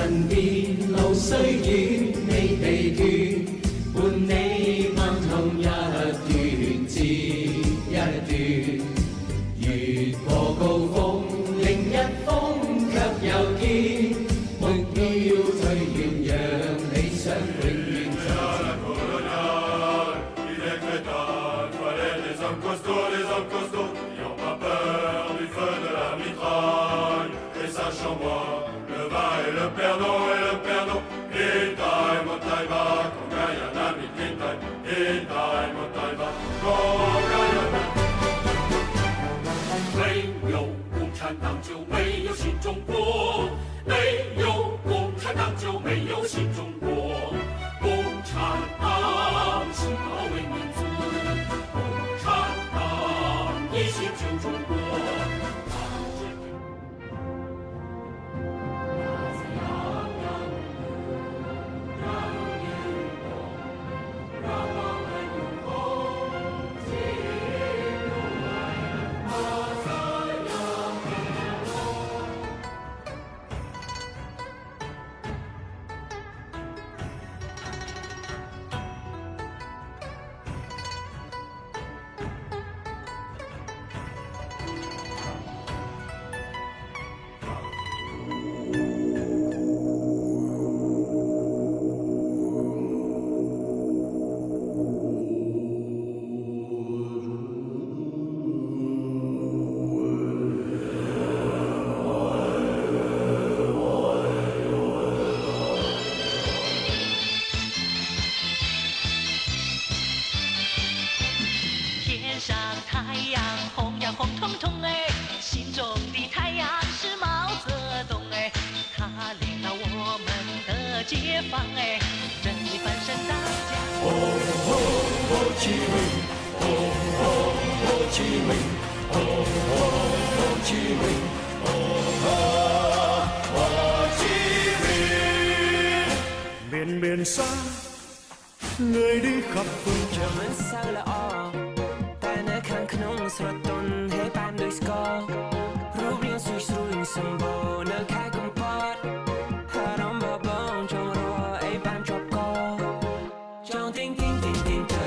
身邊路雖遠，未疲倦，伴你漫同一段接一段，越過高峰，另一峰卻又見，目標最遠，讓理想永遠在前。Moi, le vin et le pernod, Itai Motaiba, Kongayana Mikitai, Itai Motaiba, Kongayana。没有共产党就没有新中国，没有共产党就没有新中国。共产党是保卫民族，共产党一心救中国。Biển xa người đi khắp phương trời មិនសូវល្អតែនៅខាងក្នុងស្រទន់ហើយបែបដូចស្កររូបរាងស្រួយស្រួយសម្បូរនៅខែកំពតហើយរំបបងចង់រកអីបានជាប់កចង់ទិញទិញទិញទិញ